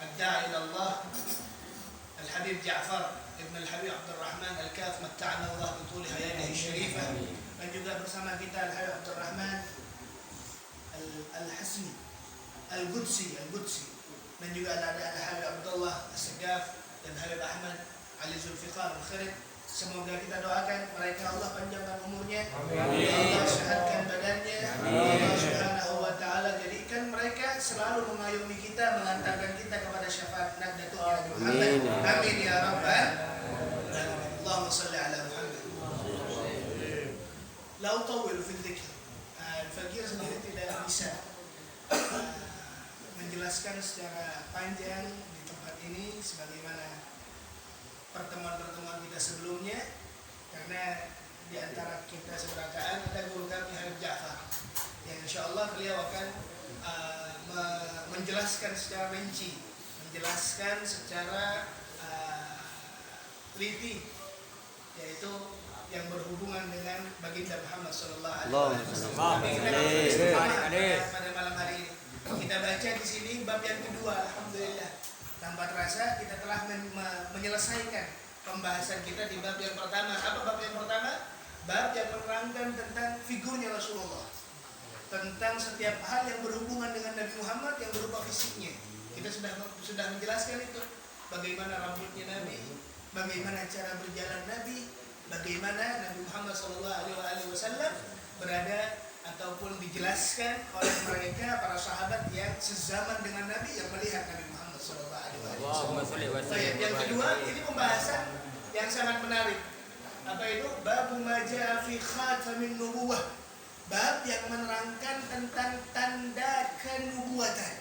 الداعي إلى الله الحبيب جعفر ابن الحبيب عبد الرحمن الكاف متعنا Allah بطول حياته الشريفة. Dan juga bersama kita Al-Habib Abdul Rahman Al-Hasmi Al-Qudsi dan juga ada Al-Habib Abdullah As-Segaf dan Habib Ahmad Ali Zulfiqar Al-Kharid. Semoga kita doakan mereka Allah panjangkan umurnya, Allah sehatkan badannya, Allah Subhanahu wa taala jadikan mereka selalu mengayomi kita, mengantarkan kita kepada syafaat Nahdlatul Muhammad. Amin ya rabbal alamin. Allahumma shalli ala Muhammad. La utawil fi dzikr. Al-Fakir sendiri tidak bisa menjelaskan secara panjang di tempat ini sebagaimana pertemuan-pertemuan kita sebelumnya, karena di antara kita seberakaan ada guru kami Habib Ja'far yang insya Allah beliau akan menjelaskan secara rinci, menjelaskan secara teliti, yaitu yang berhubungan dengan baginda Muhammad Sallallahu Alaihi Wasallam. Pada malam hari ini kita baca di sini bab yang kedua. Alhamdulillah, tanpa terasa kita telah menyelesaikan pembahasan kita di bab yang pertama. Apa bab yang pertama? Bab yang menerangkan tentang figurnya Rasulullah, tentang setiap hal yang berhubungan dengan Nabi Muhammad yang berupa fisiknya. Kita sudah menjelaskan itu, bagaimana rambutnya Nabi, bagaimana cara berjalan Nabi, bagaimana Nabi Muhammad SAW berada ataupun dijelaskan oleh mereka para sahabat yang sezaman dengan Nabi yang melihat Nabi Muhammad SAW. Yang kedua, ini pembahasan yang sangat menarik. Apa itu? Bab maja fi khatamin nubuwah. Bab yang menerangkan tentang tanda kenubuatan,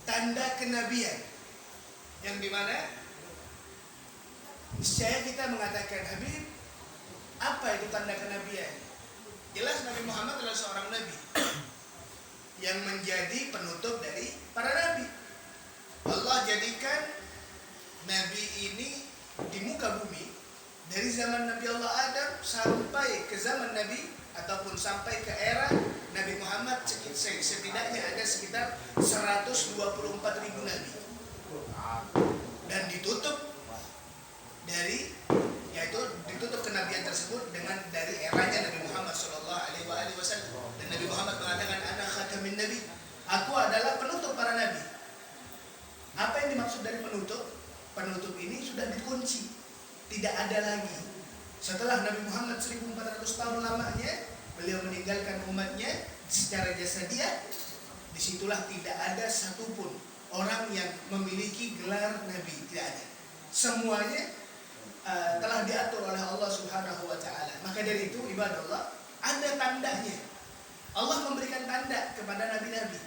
tanda kenabian, yang dimana saya kita mengatakan, Habib, apa itu tanda kenabian? Jelas Nabi Muhammad adalah seorang nabi yang menjadi penutup dari para nabi. Allah jadikan nabi ini di muka bumi dari zaman Nabi Allah Adam sampai ke zaman Nabi ataupun sampai ke era Nabi Muhammad, setidaknya ada sekitar 124.000 nabi, dan ditutup dari, yaitu ditutup kenabian tersebut dengan dari eranya Nabi Muhammad Sallallahu Alaihi Wasallam. Dan Nabi Muhammad mengatakan, ana khatamin nabi, aku adalah penutup para nabi. Apa yang dimaksud dari penutup? Penutup ini sudah dikunci, tidak ada lagi. Setelah Nabi Muhammad 1400 tahun lamanya beliau meninggalkan umatnya secara jasadiah, disitulah tidak ada satupun orang yang memiliki gelar nabi, tidak ada. Semuanya telah diatur oleh Allah Subhanahu wa taala. Maka dari itu ibadah Allah ada tandanya. Allah memberikan tanda kepada nabi-nabi.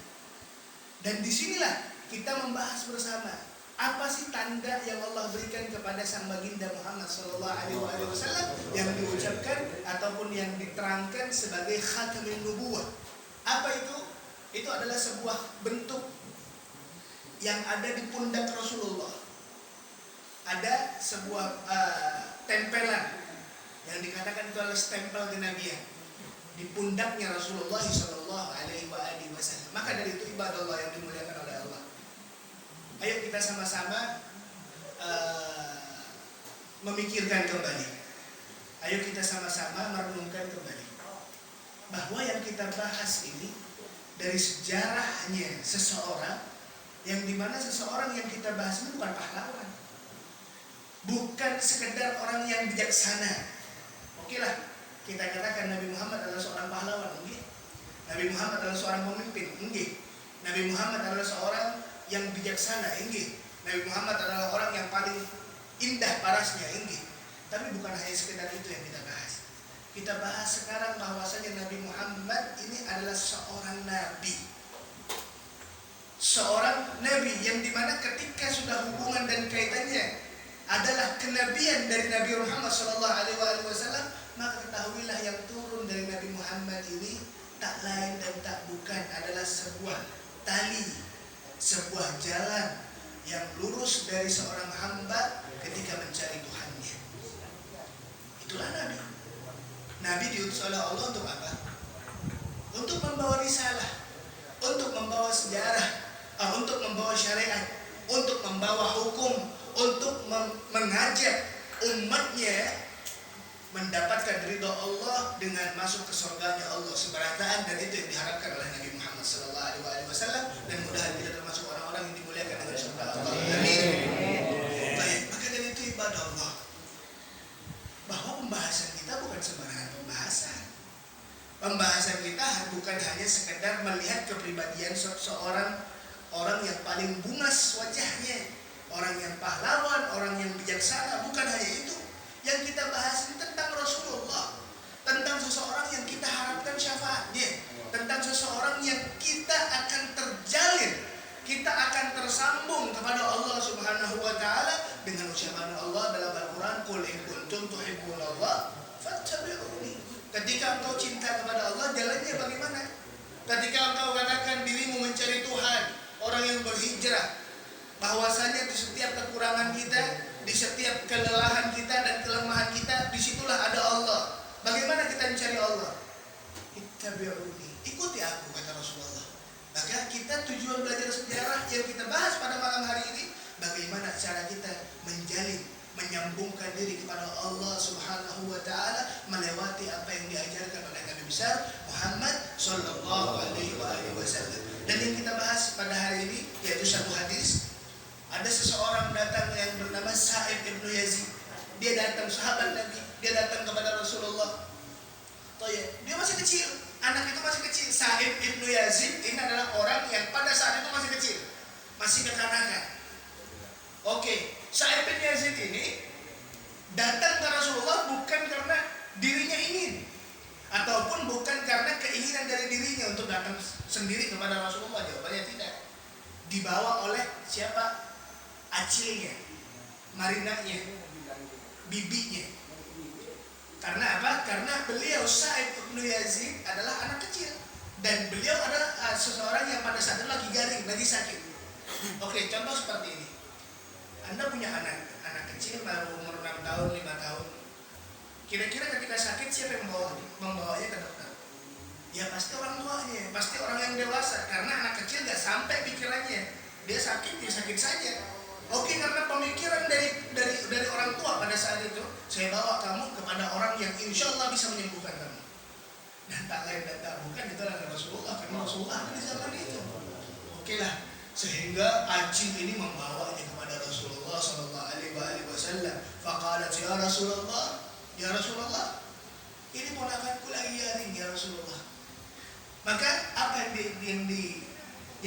Dan disinilah kita membahas bersama, apa sih tanda yang Allah berikan kepada sang baginda Muhammad sallallahu alaihi wasallam yang diucapkan ataupun yang diterangkan sebagai khatamin nubuwah. Apa itu? Itu adalah sebuah bentuk yang ada di pundak Rasulullah. Ada sebuah tempelan yang dikatakan itu adalah stempel kenabian di pundaknya Rasulullah Sallallahu Alaihi Wasallam. Maka dari itu ibadah Allah yang dimuliakan oleh Allah, ayo kita sama-sama memikirkan kembali. Ayo kita sama-sama merenungkan kembali bahwa yang kita bahas ini dari sejarahnya seseorang, yang dimana seseorang yang kita bahas ini bukan pahlawan, bukan sekedar orang yang bijaksana. Oke lah, kita katakan Nabi Muhammad adalah seorang pahlawan, enggak? Nabi Muhammad adalah seorang pemimpin, enggak? Nabi Muhammad adalah seorang yang bijaksana, enggak? Nabi Muhammad adalah orang yang paling indah parasnya, enggak? Tapi bukan hanya sekedar itu yang kita bahas. Kita bahas sekarang bahwasanya Nabi Muhammad ini adalah seorang nabi. Seorang nabi yang dimana ketika sudah hubungan dan kaitannya adalah kenabian dari Nabi Muhammad Sallallahu Alaihi Wasallam, maka ketahuilah yang turun dari Nabi Muhammad ini tak lain dan tak bukan adalah sebuah tali, sebuah jalan yang lurus dari seorang hamba ketika mencari Tuhannya. Itulah Nabi. Nabi diutus oleh Allah untuk apa? Untuk membawa risalah, untuk membawa sejarah, untuk membawa syariat, untuk membawa hukum, untuk mengajak umatnya mendapatkan ridho Allah dengan masuk ke surganya Allah Subhanahu wa taala, dan itu yang diharapkan oleh Nabi Muhammad sallallahu alaihi wasallam, dan mudah-mudahan kita termasuk orang-orang yang dimuliakan dengan surga Allah. Amin. Baik, maka dari itu ibadah Allah, bahwa pembahasan kita bukan sembarangan pembahasan. Pembahasan kita bukan hanya sekedar melihat kepribadian seorang orang yang paling bungas wajahnya, orang yang pahlawan, orang yang bijaksana, bukan hanya itu. Yang kita bahas ini tentang Rasulullah, tentang seseorang yang kita harapkan syafaatnya, tentang seseorang yang kita akan terjalin, kita akan tersambung kepada Allah Subhanahu wa taala dengan ucapan Allah dalam Al-Qur'an, qul in kuntum tuhibbunallah fattabi'uni. Ketika engkau cinta kepada Allah, jalannya bagaimana? Ketika engkau katakan dirimu mencari Tuhan, orang yang berhijrah, bahwasanya di setiap kekurangan kita, di setiap kelelahan kita dan kelemahan kita, disitulah ada Allah. Bagaimana kita mencari Allah? Ittabi'uni, ikuti aku, kata Rasulullah. Maka kita tujuan belajar sejarah yang kita bahas pada malam hari ini, bagaimana cara kita menjalin, menyambungkan diri kepada Allah Subhanahu wa taala melewati apa yang diajarkan oleh Nabi besar Muhammad sallallahu alaihi wasallam. Dan yang kita bahas pada hari ini yaitu satu hadis. Ada seseorang datang yang bernama Sa'ib ibnu Yazid. Dia datang, sahabat Nabi. Dia datang kepada Rasulullah. Dia masih kecil. Anak itu masih kecil. Sa'ib ibnu Yazid ini adalah orang yang pada saat itu masih kecil, masih kekanakan. Oke, Sa'ib bin Yazid ini datang ke Rasulullah bukan karena dirinya ingin, ataupun bukan karena keinginan dari dirinya untuk datang sendiri kepada Rasulullah. Jawabannya tidak. Dibawa oleh siapa? Acilnya, marinanya, bibinya. Karena apa? Karena beliau Sa'ib bin Yazid adalah anak kecil, dan beliau adalah seseorang yang pada saat itu lagi garing, lagi sakit. Oke, contoh seperti ini. Anda punya anak kecil baru umur 6 tahun, 5 tahun. Kira-kira ketika sakit siapa yang membawanya ke dokter? Ya pasti orang tuanya, pasti orang yang dewasa. Karena anak kecil gak sampai pikirannya, dia sakit, dia sakit saja. Oke, karena pemikiran dari orang tua pada saat itu, saya bawa kamu kepada orang yang insya Allah bisa menyembuhkan kamu. Dan tak lain dan tak bukan, itu adalah Rasulullah. Karena Rasulullah di zaman itu. Oke lah, sehingga Acil ini membawanya kepada Rasulullah sallallahu alaihi wasallam. Faqalat ya Rasulullah, ini ponakanku lagi garing ya Rasulullah. Maka apa yang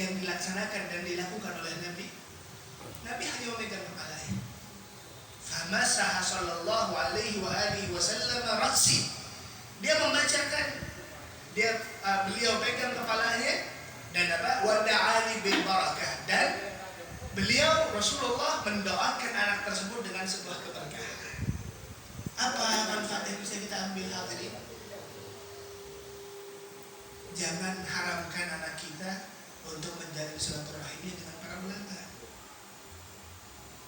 dilaksanakan dan dilakukan oleh Nabi? Nabi hanya memegang kepalanya. Famasaha sallallahu alaihi wasallam ra'si. Dia membacakan, beliau pegang kepalanya dan apa? Wa da'ali bil barakah, dan beliau Rasulullah mendoakan anak tersebut dengan sebuah keberkahan. Apa manfaat yang bisa kita ambil hadirin? Jangan haramkan anak kita untuk menjalin silaturahimnya dengan para ulama.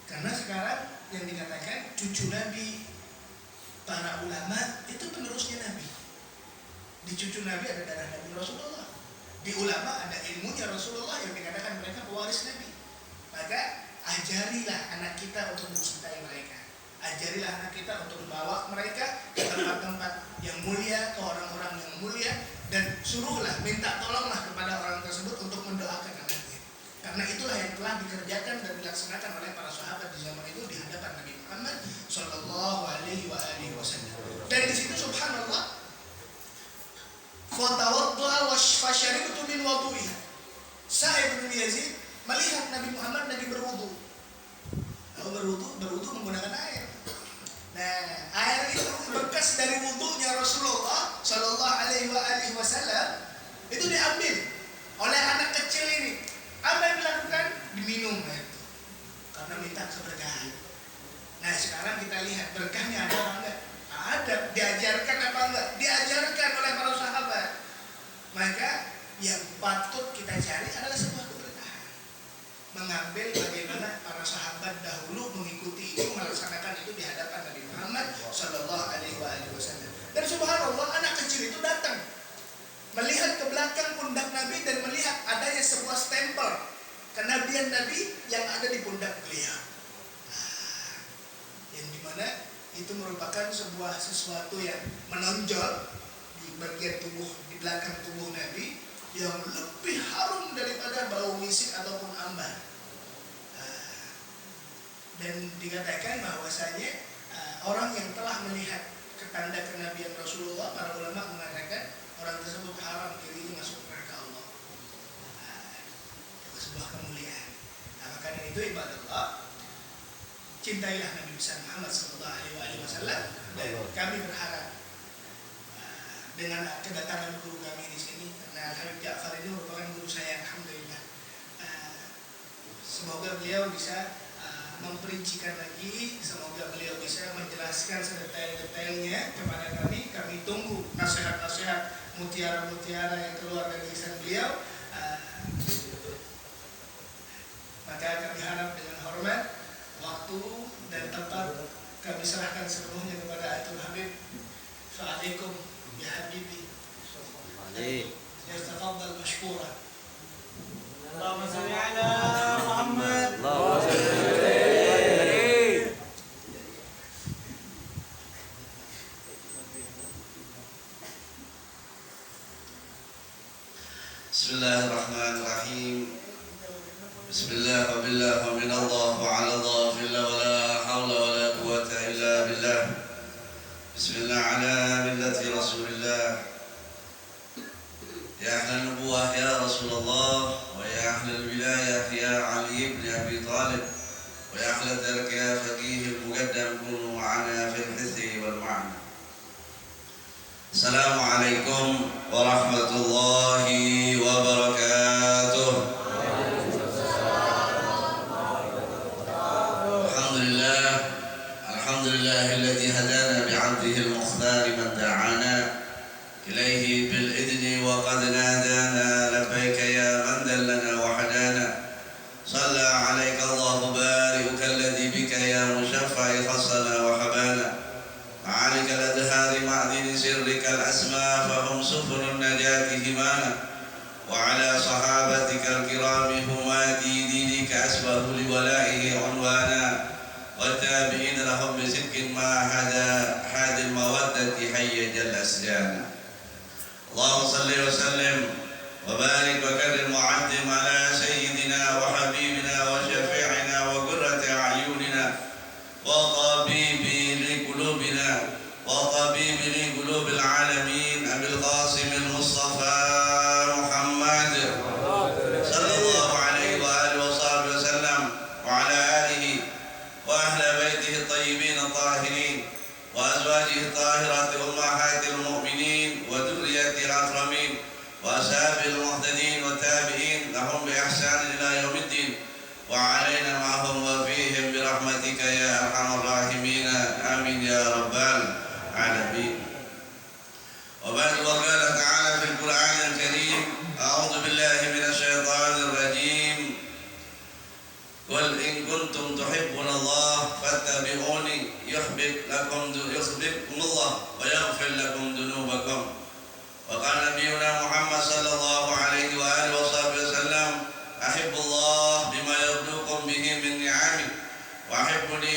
Karena sekarang yang dikatakan cucu Nabi, para ulama itu penerusnya Nabi. Di cucu Nabi ada darah Nabi Rasulullah. Di ulama ada ilmunya Rasulullah yang dikatakan mereka pewaris Nabi. Maka ajarilah anak kita untuk mencintai mereka. Ajarilah anak kita untuk membawa mereka ke tempat-tempat yang mulia, ke orang-orang yang mulia, dan suruhlah, minta tolonglah kepada orang tersebut untuk mendoakan anaknya. Karena itulah yang telah dikerjakan dan dilaksanakan oleh para sahabat di zaman itu di hadapan Nabi Muhammad sallallahu alaihi wasallam. Dan di situ subhanallah, fatawaddaa washaribtu min wudu'i. Sa'ib bin Yazid melihat Nabi Muhammad lagi berwudu. Lalu berwudu menggunakan air. Nah, air itu bekas dari wudunya Rasulullah sallallahu alaihi wasallam itu diambil oleh anak kecil ini. Apa yang dilakukan? Diminum air itu. Karena minta keberkahan. Nah, sekarang kita lihat berkahnya ada apa enggak? Ada. Diajarkan apa enggak? Diajarkan oleh para sahabat. Maka yang patut kita cari adalah sebuah keberkahan. Mengambil bagaimana para sahabat dahulu mengikuti itu, melaksanakan itu di hadapan Nabi Muhammad sallallahu alaihi wasallam. Dan subhanallah, anak kecil itu datang melihat ke belakang pundak Nabi dan melihat adanya sebuah stempel kenabian Nabi yang ada di pundak beliau. Yang dimana itu merupakan sesuatu yang menonjol di bagian tubuh, di belakang tubuh Nabi, yang lebih harum daripada bau misik ataupun ambar. Dan dikatakan bahwasanya orang yang telah melihat tanda kenabian Rasulullah, para ulama mengatakan orang tersebut haram dirinya masuk neraka Allah. Itu sebuah kemuliaan. Nah, maka dari itu ibadah Allah, cintailah Nabi besar Muhammad SAW, dan kami berharap dengan kedatangan guru kami di sini, karena Habib Ja'far ini merupakan guru saya, alhamdulillah. Semoga beliau bisa memperincikan lagi, semoga beliau bisa menjelaskan sedetail-detailnya kepada kami. Kami tunggu nasihat-nasihat, mutiara-mutiara yang keluar dari lisan beliau. Maka kami harap dengan hormat, waktu dan tempat kami serahkan sepenuhnya kepada Atul Habib. Assalamualaikum ya Habibi. Yastafadhal mashkura. Allahumma shalli ala Muhammad. Bismillahirrahmanirrahim. Bismillah wa billah wa minallah wa ala Allah fillah wa la hawla wa la quwata illa billah. Bismillah ala millati Rasulillah. Ya ahlal nubuwah ya Rasulullah, wa ya ahlal wilayah ya Ali ibn Abi Talib, wa ya ahlal dark ya faqih al-muqaddam kunu ma'ana fil hithi wal ma'na. Assalamualaikum warahmatullahi wabarakatuh. Alhamdulillahilladzi hadana bi'abdihi al-mukhtar man da'ana ilaihi bil idni wa qad nadana labbaika ya man dallana wa hadana. Shalla 'alaika Allahu bari'uka alladhi bika ya mushaffa'i khassana wa habana. عليك الأدهار معدن سرك الأسماء فهم سفن النجاة همانا. وعلى صحابتك الكرام هماتي دينك أسبه لولائه عنوانا. والتابعين لهم بصدق ما حاد المودة حي جل أسجانا. اللهم صل وسلم وبارك وكرم وعظم على سيدنا وحبيبنا وشفيعنا وقرة أعيننا وطبيب لقلوبنا وطبيب لقلوب العالمين أبي القاسم المصطفى محمد صلى الله عليه وآله وصحبه وسلم وعلى آله وأهل بيته الطيبين الطاهرين وأزواجه الطاهرات أمهات المؤمنين وذريته الأكرمين وأصحابه المهتدين والتابعين لهم بإحسان إلى يوم الدين وعلينا معهم وفيهم برحمتك يا أرحم الراحمين آمين يا رب العالمين. وبعد وقال تعالى في القرآن الكريم أعوذ بالله من الشيطان الرجيم قل إن كنتم تحبون الله فاتبعوني يحببكم الله ويغفر لكم ذنوبكم. وقال نبينا محمد صلى الله عليه وآله وصحبه وسلم أحب الله بما يبلوكم به من نعمه وأحبني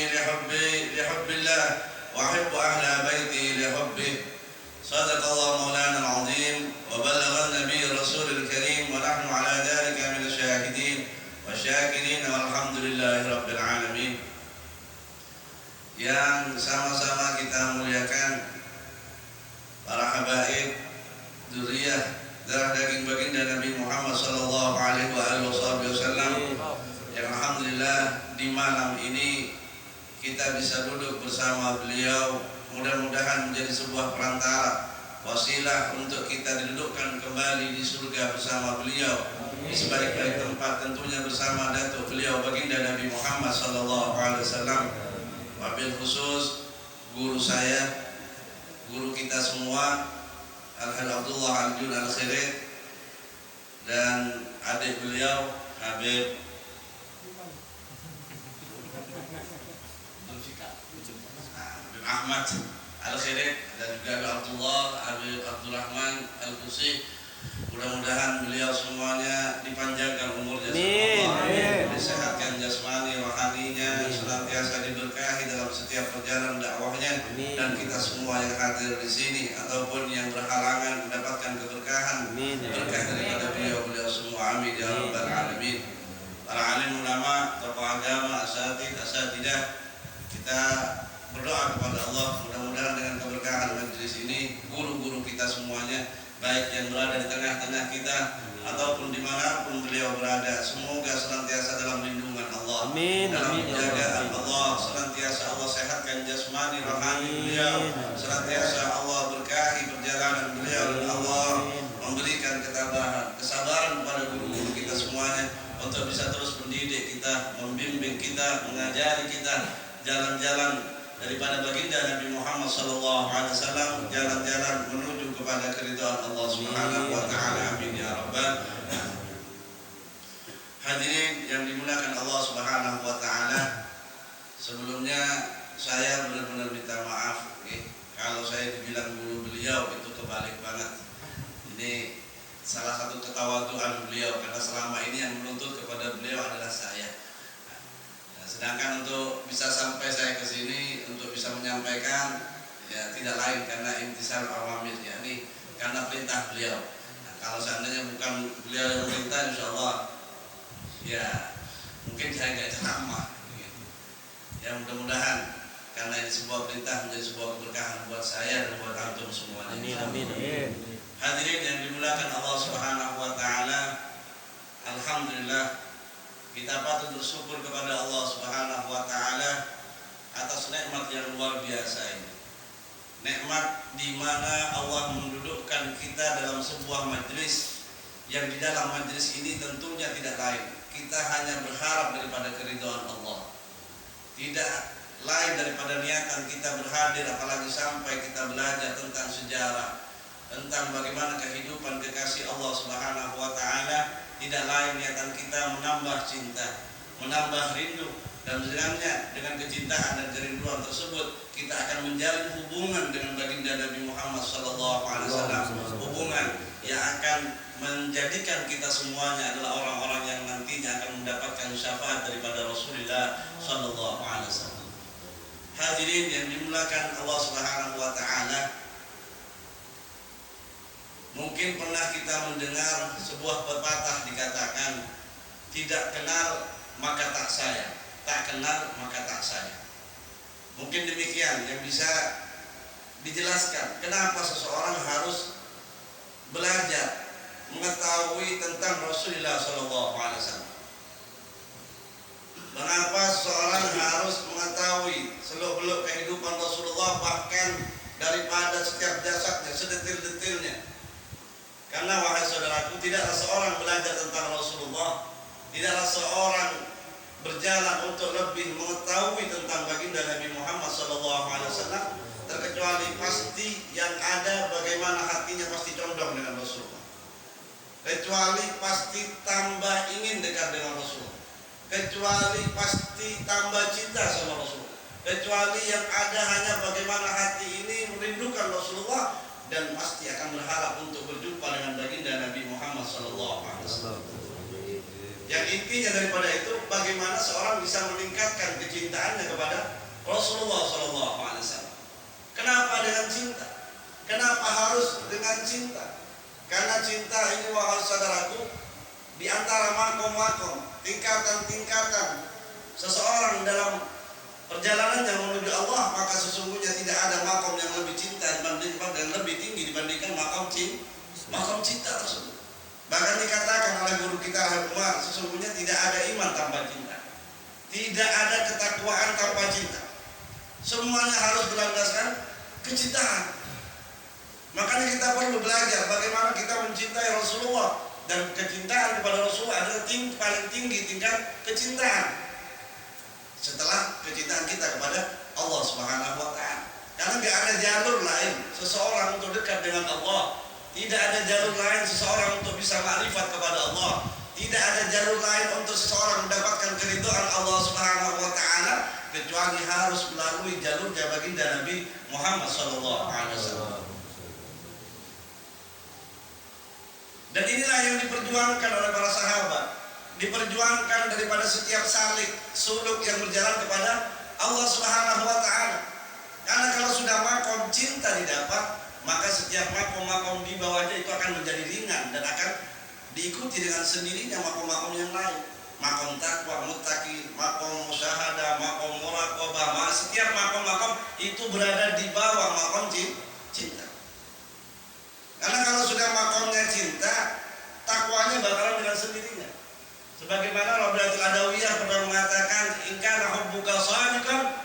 لحب الله وأحب أهل بيتي لحبه. صدق الله مولانا العظيم وبلغ النبي الرسول الكريم ونحن على ذلك من الشاهدين والشاكرين والحمد لله رب العالمين. Yang sama-sama kita muliakan para habaib, dzurriyyah darah daging baginda Nabi Muhammad sallallahu alaihi wasallam, yang alhamdulillah di malam ini kita bisa duduk bersama beliau. Mudah-mudahan menjadi sebuah perantara wasilah untuk kita didudukkan kembali di surga bersama beliau di sebaik-baik tempat, tentunya bersama datuk beliau baginda Nabi Muhammad sallallahu alaihi wasallam. Wabil khusus guru saya, guru kita semua, Al-Habib Abdullah Al-Jun Al-Khirit, dan adik beliau Habib Ahmad Al-Khirit, dan juga Abdullah Habib Abdurrahman Al-Qusi. Mudah-mudahan beliau semuanya dipanjangkan umurnya. hadir di sini ataupun yang berhalangan mendapatkan keberkahan berkah daripada beliau semua, amin ya rabbal alamin. Para alim ulama, tokoh agama, asatidah, kita berdoa kepada Allah mudah-mudahan dengan keberkahan majelis ini, guru-guru kita semuanya, baik yang berada di tengah-tengah kita ataupun dimanapun beliau berada, semoga senantiasa dalam lindungan Allah, dalam penjagaan Allah, senantiasa Allah sehatkan jasmani rohani beliau, senantiasa Allah berkahi perjalanan beliau, dan Allah memberikan kesabaran kepada guru-guru kita semuanya untuk bisa terus mendidik kita, membimbing kita, mengajari kita jalan-jalan daripada baginda Nabi Muhammad SAW, jalan-jalan menuju kepada keridhaan Allah Subhanahu wa taala, amin ya rabbal. Hadirin yang dimuliakan Allah Subhanahu wa taala, sebelumnya saya benar-benar minta maaf kalau saya dibilang guru beliau itu kebalik banget. Ini salah satu ketawaduan beliau, karena selama ini yang menuntut kepada beliau adalah saya. Sedangkan untuk bisa sampai saya ke sini untuk bisa menyampaikan, ya tidak lain karena intisal awamir, yakni karena perintah beliau. Nah, kalau seandainya bukan beliau yang perintah, insya Allah ya mungkin saya nggak ceramah. Ya mudah-mudahan karena ini sebuah perintah menjadi sebuah keberkahan buat saya dan buat antum semuanya. Amin. Hadirin yang dimuliakan Allah Subhanahu wa taala, alhamdulillah kita patut bersyukur kepada Allah Subhanahu wa taala atas nikmat yang luar biasa ini. Nikmat di mana Allah mendudukkan kita dalam sebuah majelis yang di dalam majelis ini tentunya tidak lain, kita hanya berharap daripada keridhaan Allah. Tidak lain daripada niatan kita berhadir, apalagi sampai kita belajar tentang sejarah, tentang bagaimana kehidupan kekasih Allah Subhanahu wa taala. Tidak lain niatan kita menambah cinta, menambah rindu, dan dengan kecintaan dan kerinduan tersebut kita akan menjalin hubungan dengan baginda Nabi Muhammad SAW, hubungan yang akan menjadikan kita semuanya adalah orang-orang yang nantinya akan mendapatkan syafaat daripada Rasulullah SAW. Hadirin yang dimuliakan Allah Subhanahu wa taala, mungkin pernah kita mendengar sebuah pepatah dikatakan, tidak kenal maka tak sayang, tak kenal maka tak sayang. Mungkin demikian yang bisa dijelaskan kenapa seseorang harus belajar mengetahui tentang Rasulullah SAW. Mengapa seseorang harus mengetahui seluk-beluk kehidupan Rasulullah, bahkan daripada setiap jasadnya, sedetil-detilnya. Karena wahai saudaraku, tidaklah seorang belajar tentang Rasulullah, tidaklah seorang berjalan untuk lebih mengetahui tentang baginda Nabi Muhammad SAW, terkecuali pasti yang ada bagaimana hatinya pasti condong dengan Rasulullah, kecuali pasti tambah ingin dekat dengan Rasulullah, kecuali pasti tambah cinta sama Rasulullah, kecuali yang ada hanya bagaimana hati ini merindukan Rasulullah dan pasti akan berharap untuk berjumpa dengan baginda Nabi Muhammad SAW. Yang intinya daripada itu, bagaimana seorang bisa meningkatkan kecintaannya kepada Rasulullah SAW. Kenapa dengan cinta? Kenapa harus dengan cinta? Karena cinta ini, wahai saudaraku, di antara makom-makom, tingkatan-tingkatan seseorang dalam perjalanan yang menuju Allah, maka sesungguhnya tidak ada makom yang lebih cinta dibandingkan dan lebih tinggi dibandingkan makom cinta tersebut. Bahkan dikatakan oleh guru kita Umar, sesungguhnya tidak ada iman tanpa cinta, tidak ada ketakwaan tanpa cinta. Semuanya harus berlandaskan kecintaan. Makanya kita perlu belajar bagaimana kita mencintai Rasulullah, dan kecintaan kepada Rasulullah adalah paling tinggi tingkat kecintaan setelah kecintaan kita kepada Allah Subhanahu wa taala. Karena tidak ada jalur lain seseorang untuk dekat dengan Allah, tidak ada jalur lain seseorang untuk bisa makrifat kepada Allah, tidak ada jalur lain untuk seseorang mendapatkan keridhaan Allah Subhanahu wa taala kecuali harus melalui jalurnya baginda Nabi Muhammad SAW. Dan inilah yang diperjuangkan oleh para sahabat, diperjuangkan daripada setiap salik suluk yang berjalan kepada Allah Subhanahu wa taala. Karena kalau sudah makom cinta didapat, maka setiap makom-makom di bawahnya itu akan menjadi ringan dan akan diikuti dengan sendirinya makom-makom yang lain. Makom takwa, muttaqin, makom musyahadah, makom muraqabah, setiap makom-makom itu berada di bawah makom cinta. Karena kalau sudah makomnya cinta, takwanya bakalan dengan sendirinya. Sebagaimana Rabi'atul Adawiyah pernah mengatakan, "In kana hubbuka shadiqan,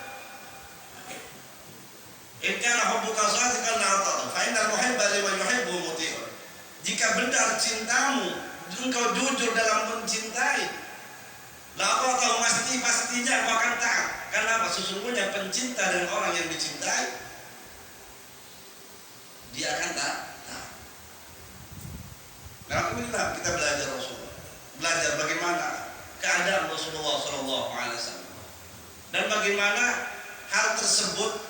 la ta'ta, fa innal muhibba liman yuhibbu muti'un." Jika benar cintamu, engkau jujur dalam mencintai, la ta'ta, pastinya engkau akan taat. Karena apa? Sesungguhnya pencinta dan orang yang dicintai, dia akan taat. Alhamdulillah kita belajar Rasulullah, belajar bagaimana keadaan Rasulullah SAW dan bagaimana hal tersebut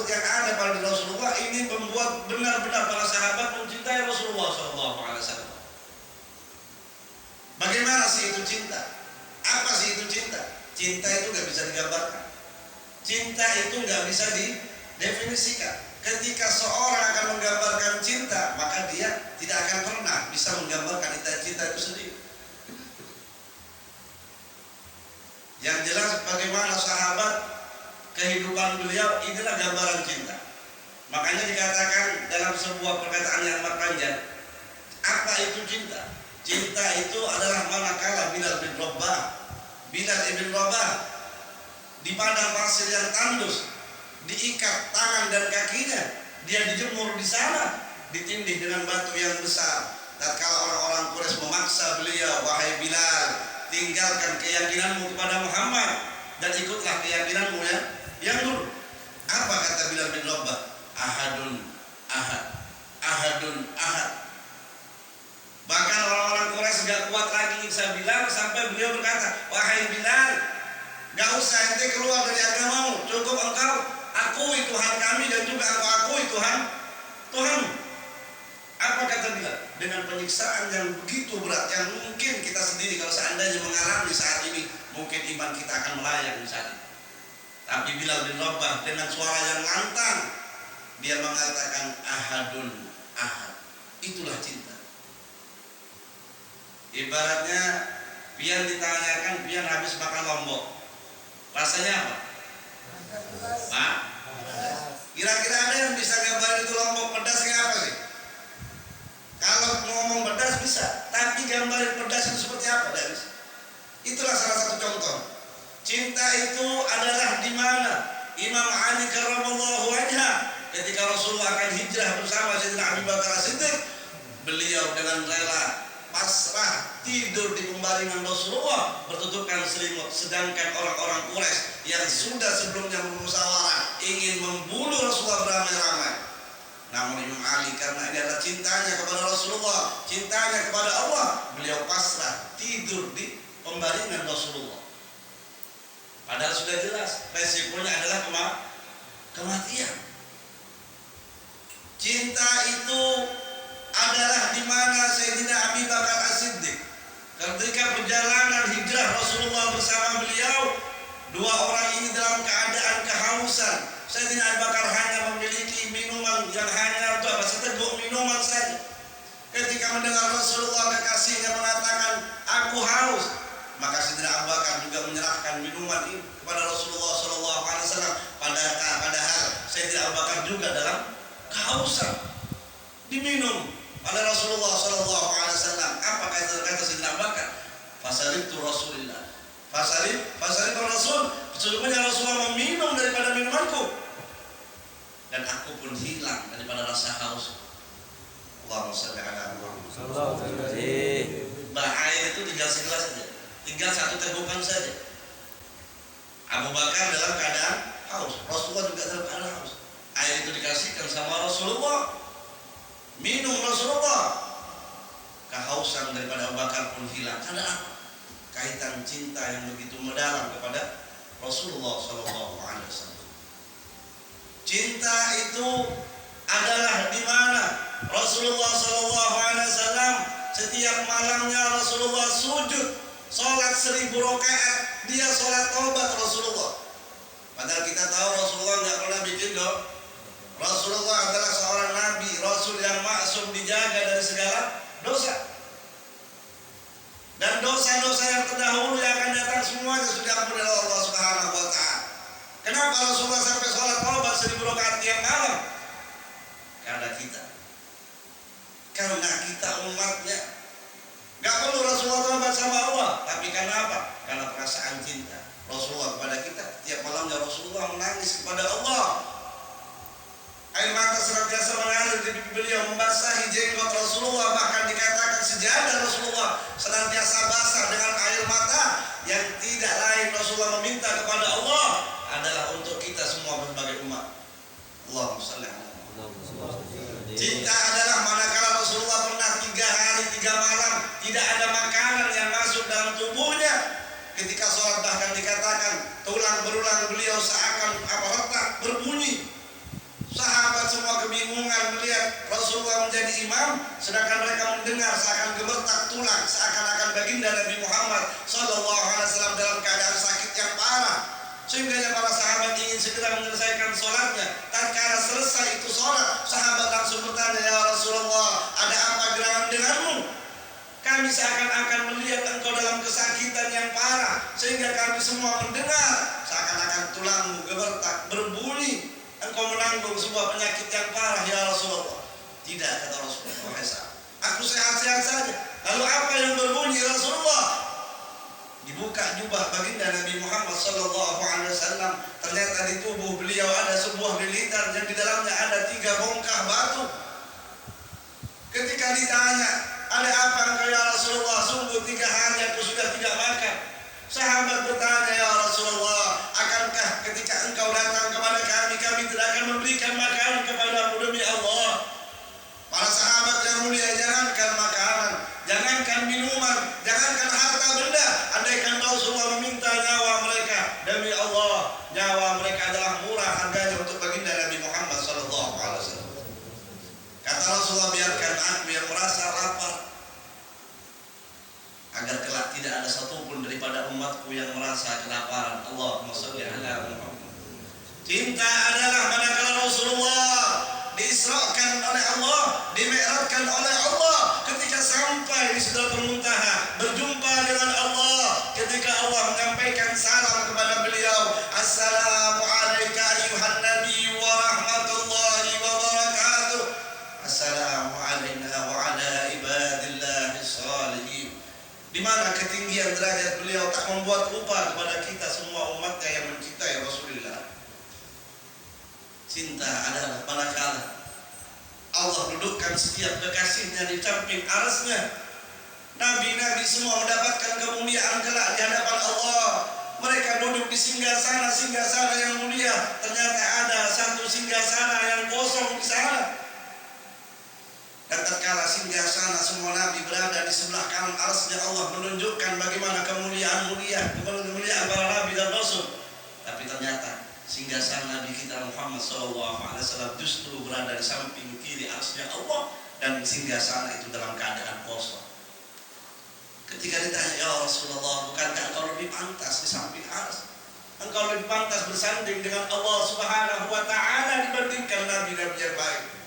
yang ada pada Rasulullah ini membuat benar-benar para sahabat mencintai Rasulullah SAW. Bagaimana sih itu cinta? Apa sih itu cinta? Cinta itu nggak bisa digambarkan. Cinta itu nggak bisa didefinisikan. Ketika seorang akan menggambarkan cinta, maka dia tidak akan pernah bisa menggambarkan cinta itu sendiri. Yang jelas bagaimana sahabat, kehidupan beliau inilah gambaran cinta. Makanya dikatakan dalam sebuah perkataan yang amat panjang, apa itu cinta? Cinta itu adalah manakala Bilal ibn Rabah di padang pasir yang tandus, diikat tangan dan kakinya, dia dijemur di sana, ditindih dengan batu yang besar. Tatkala orang-orang Quraisy memaksa beliau, "Wahai Bilal, tinggalkan keyakinanmu kepada Muhammad dan ikutlah keyakinanmu yang dulu." Apa kata Bilal bin Rabah? Ahadun ahad. Bahkan orang-orang Quraisy gak kuat lagi nyiksa Bilal sampai beliau berkata, "Wahai Bilal, gak usah ente keluar dari agamamu, cukup engkau akui Tuhan kami dan juga engkau akui Tuhan." Apa kata Bilal? Dengan penyiksaan yang begitu berat, yang mungkin kita sendiri kalau seandainya mengalami saat ini, mungkin iman kita akan melayang di saat ini. Tapi Bilal bin Rabah dengan suara yang lantang, dia mengatakan ahadun ahad. Itulah cinta. Ibaratnya pian ditanyakan, pian habis makan lombok, rasanya apa? Pak, kira-kira ada yang bisa gambarin itu lombok pedasnya apa sih? Kalau ngomong pedas bisa, tapi gambarin pedas itu seperti apa? Tidak bisa. Itulah salah satu contoh. Cinta itu adalah di mana Imam Ali karramallahu wajhah ketika Rasulullah akan hijrah bersama Sayyidina Abu Bakar As-Siddiq, beliau dengan rela pasrah tidur di pembaringan Rasulullah bertutupkan selimut, sedangkan orang-orang Quraisy yang sudah sebelumnya bermusyawarah ingin membunuh Rasulullah beramai-ramai. Namun Imam Ali karena ini adalah cintanya kepada Rasulullah, cintanya kepada Allah, beliau pasrah tidur di pembaringan Rasulullah. Padahal sudah jelas resikonya adalah kematian. Cinta itu adalah di mana Sayyidina Abu Bakar As-Siddiq ketika perjalanan hijrah Rasulullah bersama beliau, dua orang ini dalam keadaan kehausan. Sayyidina Abu Bakar hanya memiliki minuman yang hanya untuk seteguk minuman saja. Ketika mendengar Rasulullah kekasihnya mengatakan, "Aku haus," maka Sayyidina Abu Bakar juga menyerahkan minuman ini kepada Rasulullah SAW. Padahal Sayyidina Abu Bakar juga dalam kehausan, diminum oleh Rasulullah SAW. Apa kata Sayyidina Abu Bakar? Fasalibtu Rasulillah. Fasalib Rasul. Sesungguhnya Rasulullah meminum daripada minumanku, dan aku pun hilang daripada rasa haus. Allahumma shalli ala Muhammad. Air itu tinggal segelas saja, tinggal satu tegukan saja. Abu Bakar dalam keadaan haus, Rasulullah juga dalam keadaan haus. Air itu dikasihkan sama Rasulullah, minum Rasulullah, kehausan daripada Abu Bakar pun hilang. Karena apa? Kaitan cinta yang begitu mendalam kepada Rasulullah SAW. Cinta itu adalah di mana Rasulullah SAW setiap malamnya Rasulullah sujud, sholat 1000 rakaat, dia sholat taubat Rasulullah. Padahal kita tahu Rasulullah nggak pernah bikin Rasulullah adalah seorang nabi, rasul yang maksum, dijaga dari segala dosa. Dan dosa-dosa yang terdahulu yang akan datang semuanya sudah diampuni oleh Allah Subhanahu wa taala. Kenapa Rasulullah sampai sholat taubat 1000 rakaat tiap malam? Karena kita umatnya. Gak perlu Rasulullah taubat sama Allah, tapi karena apa? Karena perasaan cinta Rasulullah kepada kita. Tiap malamnya Rasulullah menangis kepada Allah. Air mata senantiasa mengalir di pipi beliau, membasahi jenggot Rasulullah. Bahkan dikatakan sejadah Rasulullah senantiasa basah dengan air mata. Yang tidak lain Rasulullah meminta kepada Allah adalah untuk kita semua sebagai umat. Allahumma shalli ala Muhammad. Cinta adalah manakala Rasulullah pernah 3 hari 3 malam tidak ada makanan yang masuk dalam tubuhnya. Ketika sholat bahkan dikatakan tulang berulang beliau seakan retak berbunyi. Sahabat semua kebingungan melihat Rasulullah menjadi imam, sedangkan mereka mendengar seakan gemetar tulang, seakan-akan baginda Nabi Muhammad SAW dalam keadaan sakit yang parah. Sehingga para sahabat ingin segera menyelesaikan sholatnya. Tatkala selesai itu sholat, sahabat langsung bertanya, ya Rasulullah, ada apa gerangan denganmu? Kami seakan-akan melihat engkau dalam kesakitan yang parah, sehingga kami semua mendengar seakan-akan tulangmu gemetar berbunyi. Engkau menanggung sebuah penyakit yang parah, ya Rasulullah. Tidak, kata Rasulullah, aku sehat-sehat saja. Lalu apa yang berbunyi, Rasulullah? Dibuka jubah baginda Nabi Muhammad SAW. Ternyata di tubuh beliau ada sebuah lilitan yang di dalamnya ada 3 bongkah batu. Ketika ditanya, ada apa engkau ya Rasulullah? Sungguh 3 hari aku sudah tidak makan. Sahabat bertanya, ya Rasulullah, akankah ketika engkau datang kepada kami, kami tidak akan memberikan makanan kepadamu demi Allah? Para sahabat yang mulia, jangankan makanan, jangankan minuman, jangankan harta benda. Andaikan Rasulullah meminta nyawa mereka, demi Allah, nyawa mereka adalah murah harganya untuk baginda Nabi Muhammad SAW. Kata Rasulullah, biarkan aku yang merasa lapar, agar kelak tidak ada satupun daripada umatku yang merasa kelaparan. Allahumma shalli ala Muhammad. Cinta adalah manakala Rasulullah diisrakan oleh Allah, dimi'rajkan oleh Allah, ketika sampai di Sidratul Muntaha berjumpa dengan Allah, ketika Allah menyampaikan salam kepada beliau, assalamu alayka ayuhan nabi wa rahmatullahi wa barakatuh, assalamu alayna wa ala ibadillahi salihin. Di mana ketinggian derajat beliau tak membuat lupa kepada kita semua umatnya yang mencintai Rasulullah. Cinta adalah manakala Allah dudukkan setiap kekasihnya di samping arasnya. Nabi-nabi semua mendapatkan kemuliaan kelak di hadapan Allah. Mereka duduk di singgasana yang mulia. Ternyata ada satu singgasana yang kosong di sana. Dan tatkala singgasana semua nabi berada di sebelah kanan arsy Allah, menunjukkan bagaimana kemuliaan para nabi dan rasul. Tapi ternyata singgasana Nabi kita Muhammad SAW justru berada di samping kiri arsy Allah, dan singgasana itu dalam keadaan kosong. Ketika ditanya, ya Rasulullah, bukankah engkau lebih pantas di samping arsy? Engkau lebih pantas bersanding dengan Allah Subhanahu wa Ta'ala dibandingkan nabi-nabi yang baik.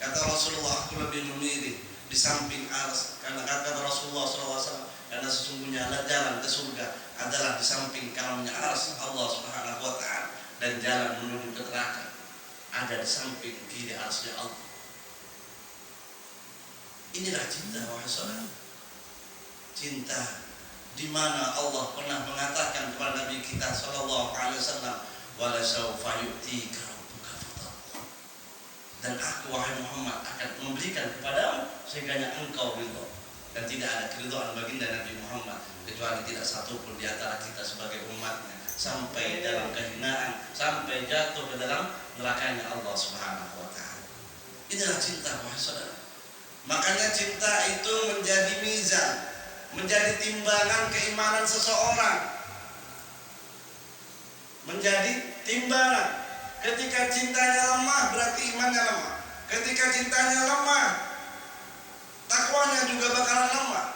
Kata Rasulullah, aku lebih memilih di samping arsy. Karena kata Rasulullah SAW, karena sesungguhnya jalan ke surga adalah di samping kanannya arsy Allah Subhanahu wa Ta'ala, dan jalan menuju ke neraka ada di samping kiri arsy Allah. Inilah cinta, wahai saudara. Cinta di mana Allah pernah mengatakan kepada Nabi kita sallallahu alaihi wasallam, wala sawfa yu'tika rabbuka fatardah. Dan aku, wahai Muhammad, akan memberikan kepadamu sehingga engkau ridha. Dan tidak ada keridhaan baginda Nabi Muhammad kecuali tidak satupun di antara kita sebagai umatnya sampai dalam kehinaan, sampai jatuh ke dalam nerakanya Allah Subhanahu wa Ta'ala. Inilah cinta, wahai saudara. Makanya cinta itu menjadi mizan, menjadi timbangan keimanan seseorang. Menjadi timbangan. Ketika cintanya lemah, berarti imannya lemah. Ketika cintanya lemah, takwanya juga bakalan lemah.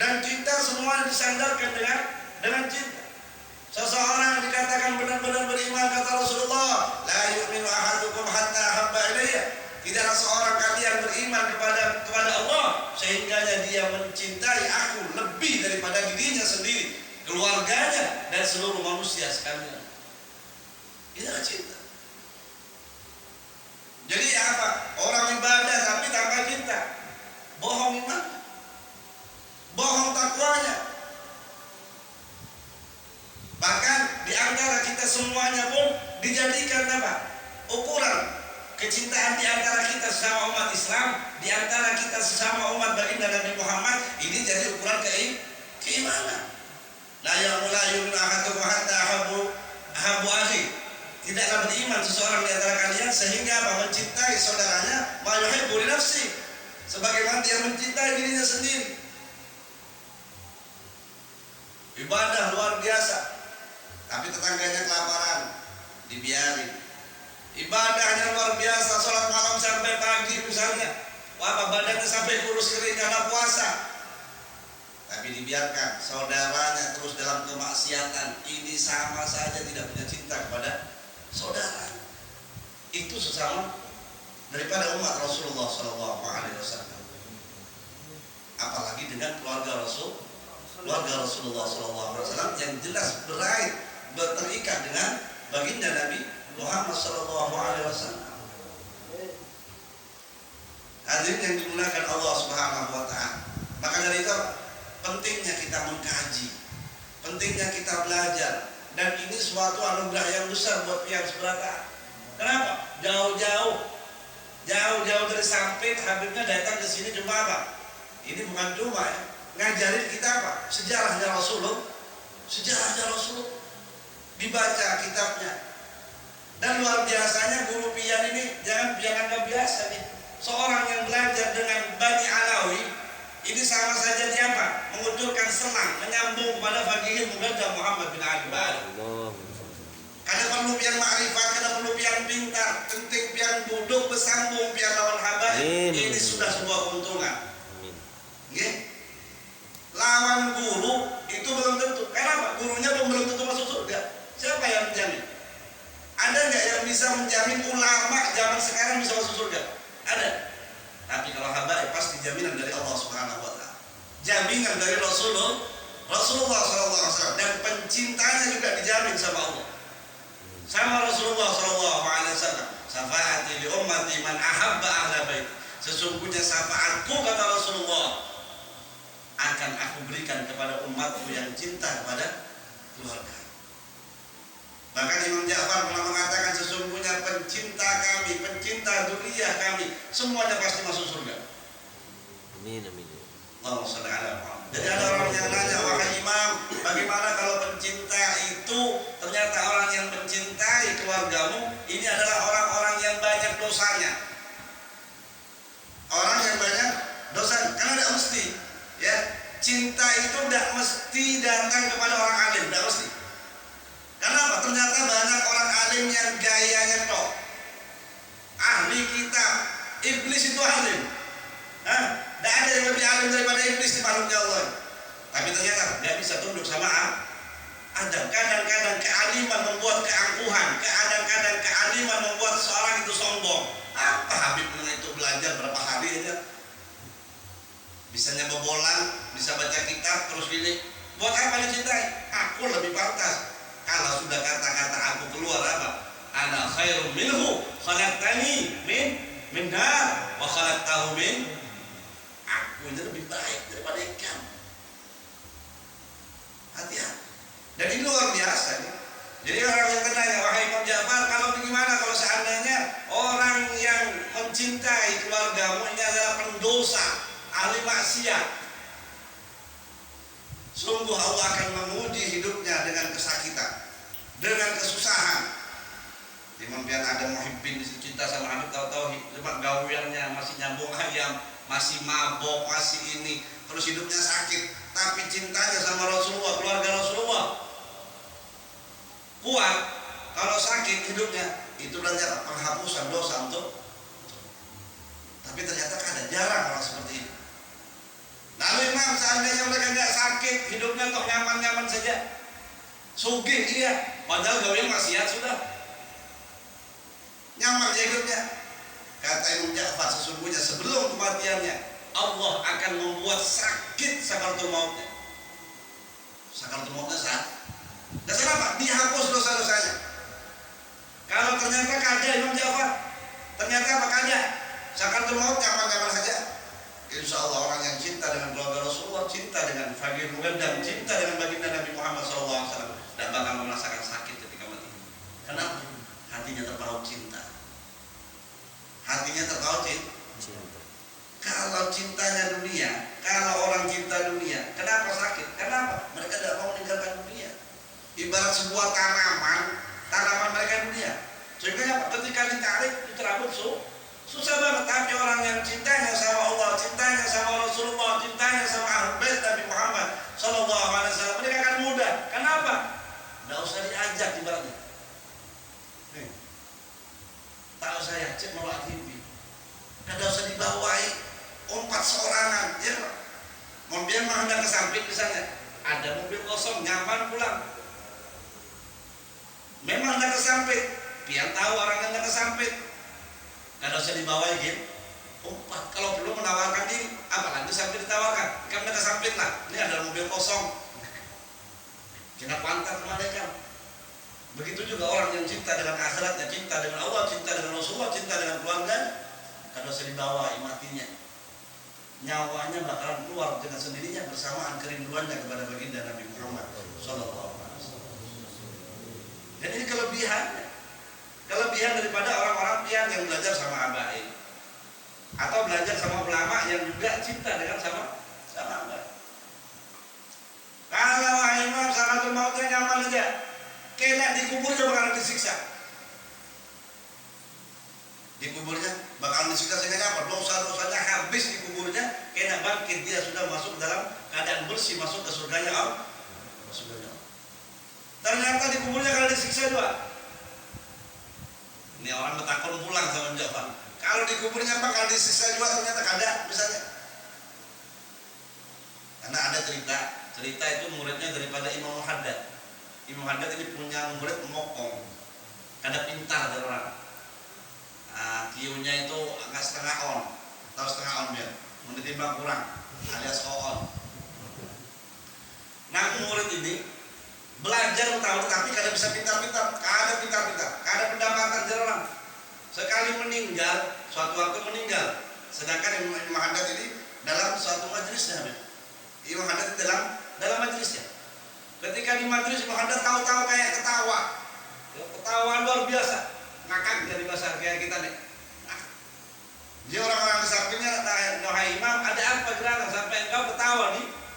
Dan cinta semuanya disandarkan dengan cinta. Seseorang dikatakan benar-benar beriman, kata Rasulullah, la yu'minu ahadukum hatta habba ilayya. Tidaklah seorang kalian beriman kepada Allah sehingganya dia mencintai aku lebih daripada dirinya sendiri, keluarganya, dan seluruh manusia sekalian. Inilah cinta. Jadi apa? Orang ibadah tapi tanpa cinta. Bohong iman. Bohong takwanya. Bahkan di antara kita semuanya pun dijadikan apa? Ukuran kecintaan di antara kita sesama umat Islam, di antara kita sesama umat baginda Nabi Muhammad, ini jadi ukuran keimanan. La yu'minu ahadukum hatta ahabbu akhi. Tidaklah beriman seseorang di antara kalian sehingga apa? Mencintai saudaranya ma yuhibbu li nafsi, sebagaimana dia mencintai dirinya sendiri. Ibadah luar biasa, tapi tetangganya kelaparan, dibiarin. Ibadahnya luar biasa, sholat malam sampai pagi misalnya, apa badannya sampai kurus kering karena puasa, tapi dibiarkan saudaranya terus dalam kemaksiatan. Ini sama saja tidak punya cinta kepada saudara. Itu sesama daripada umat Rasulullah SAW. Apalagi dengan keluarga Rasulullah SAW yang jelas terikat dengan baginda Nabi Muhammad SAW. Hadirin yang dimuliakan Allah Subhanahu wa Ta'ala. Maka dari itu pentingnya kita mengkaji, pentingnya kita belajar, dan ini suatu anugerah yang besar buat pihak seberata. Kenapa? Jauh-jauh dari Sampit, Habibnya datang ke sini cuma apa? Ini bukan cuma ya, ngajarin kita apa? Sejarahnya Rasulullah, dibaca kitabnya. Dan luar biasanya guru pian ini jangan anggap biasa nih. Seorang yang belajar dengan Bani Alawi ini sama saja dia apa? Mengucurkan selang, menyambung pada fakih Mughadam Muhammad bin Ali Ba'al. Karena perlu pian ma'rifat, karena perlu pian pintar, penting pian duduk bersambung, pian lawan habaib. Ini sudah sebuah keuntungan. Lawan guru itu belum tentu. Kenapa? Gurunya belum tentu masuk surga. Siapa yang menjamin? Ada nggak yang bisa menjamin ulama zaman sekarang bisa masuk surga? Ada. Tapi kalau habaib pasti jaminan dari Allah Subhanahu wa Ta'ala. Jaminan dari Rasulullah SAW, dan pencintanya juga dijamin sama Allah. Sama Rasulullah SAW. Syafaati li ummati man ahabba ahla bait. Sesungguhnya syafaatku, kata Rasulullah, akan aku berikan kepada umatku yang cinta kepada keluarga. Bahkan Imam Ja'far pernah mengatakan, sesungguhnya pencinta kami, pencinta dzurriyyah kami, semuanya pasti masuk surga. Amin. Allahumma shalli ala Muhammad. Jadi ada orang yang nanya, wahai Imam, bagaimana kalau pencinta itu ternyata orang yang mencintai keluargamu ini adalah orang-orang yang banyak dosanya. Orang yang banyak dosa, karena tidak mesti, ya, cinta itu tidak mesti datang kepada orang alim, tidak mesti. Kenapa? Ternyata banyak orang alim yang gayanya tok, ahli kitab. Iblis itu alim. Tidak ada yang lebih alim daripada iblis di makhluknya Allah. Tapi ternyata tidak bisa tunduk sama Adam. Kadang-kadang kealiman membuat keangkuhan, kadang-kadang kealiman membuat seorang itu sombong. Apa Habib itu belajar berapa hari aja bisanya bobolan, bisa baca kitab terus gini. Buat apa dicintai? Aku lebih pantas. Kalau sudah kata-kata aku keluar apa? Ana khairum minhu, khalaqtani min nar wa khalaqtahu min. Aku ini lebih baik daripada ikan. Hati-hati. Dan ini luar biasa nih. Jadi orang yang tanya, wahai Imam Ja'far, kalau bagaimana kalau seandainya orang yang mencintai keluargamu ini adalah pendosa, ahli maksiat, sungguh Allah akan menguji hidupnya dengan kesakitan, dengan kesusahan. Imam pian ada muhibbin cinta sama Habib, tahu-tahu cuma gawiannya masih nyambung ayam, masih mabok, masih ini, terus hidupnya sakit, tapi cintanya sama Rasulullah, keluarga Rasulullah kuat. Kalau sakit hidupnya, itu ternyata penghapusan dosa untuk. Tapi ternyata ada jarang orang seperti ini. Lalu Imam, seandainya mereka nggak sakit, hidupnya untuk nyaman-nyaman saja, Sugih dia, padahal gawe maksiat sudah. Nyaman dia hidupnya. Kata Imam Ja'far, sesungguhnya sebelum kematiannya Allah akan membuat sakit sakaratul mautnya. Sakaratul mautnya sakit. Dan kenapa? Dihapus dosa-dosanya. Kalau ternyata kada Imam Ja'far, ternyata apa kada? Sakaratul maut nyaman-nyaman saja. Insya Allah orang yang cinta dengan keluarga Rasulullah, cinta dengan Fagir Mugaddam, cinta dengan baginda Nabi Muhammad SAW, dan bakal merasakan sakit ketika mati. Kenapa? Hatinya terpaut cinta. Hatinya terpaut cinta. Kalau cintanya dunia, kalau orang cinta dunia, kenapa sakit? Kenapa? Mereka tidak mau meninggalkan dunia. Ibarat sebuah tanaman mereka dunia. Sehingga ketika ditarik, diterabut susah banget. Tapi orang yang cintanya sama Allah, cintanya sama Rasulullah, cintanya sama Ahlul Bait Nabi Muhammad Sallallahu Alaihi Wasallam, mereka akan mudah. Kenapa? Tidak usah diajak ibaratnya. Tak usah diajak melawat TV. Tidak usah dibawai umpat seorangan. Ya, mobil menghadap ke samping misalnya, ada mobil kosong nyaman pulang. Memang hendak ke samping, biar tahu orang yang hendak ke samping. Tidak usah dibawai gitu. Umpat kalau belum menawarkan diri, apalagi sampai ditawarkan. Kamu hendak ke samping lah. Ini adalah mobil kosong. Kita pantat mereka. Begitu juga orang yang cinta dengan akhiratnya, cinta dengan Allah, cinta dengan Rasulullah, cinta dengan keluarga. Tidak usah dibawa matinya. Nyawanya bakalan keluar dengan sendirinya bersamaan kerinduannya kepada baginda Nabi Muhammad Sallallahu Alaihi Wasallam. Dan ini kelebihannya. Kelebihan daripada orang-orang yang belajar sama abai atau belajar sama ulama yang juga cinta dengan sama abai. Kalau imam sakaratul mautnya nyaman aja, kena dikubur juga bakalan disiksa. Dikuburnya bakalan disiksa sehingga apa? Dosa-dosanya habis dikuburnya, kena bangkit dia sudah masuk dalam keadaan bersih, masuk ke surganya Allah. Ternyata dikuburnya kalau disiksa juga. Ini orang bertakun pulang sama Ja'far. Kalau dikuburnya bakal disiksa juga ternyata kada misalnya. Karena ada cerita itu muridnya daripada Imam Haddad. Imam Haddad ini punya murid mokong, kada pintar dari orang. Kiunya itu agak setengah on, tahu setengah on biar, menitimbang kurang, alias on. Nah murid ini belajar tahu tapi kada bisa pintar-pintar, kada pendapatan dari orang. Sekali meninggal, suatu waktu meninggal. Sedangkan Imam Haddad ini dalam suatu majlisnya, Imam Haddad dalam majlisnya. Ketika di majlis Imam Haddad tahu-tahu kayak ketawa luar biasa, ngakak dari bahasa kayak kita nih. Dia orang-orang di sampingnya, wahai Imam, ada apa gerangan sampai engkau ketawa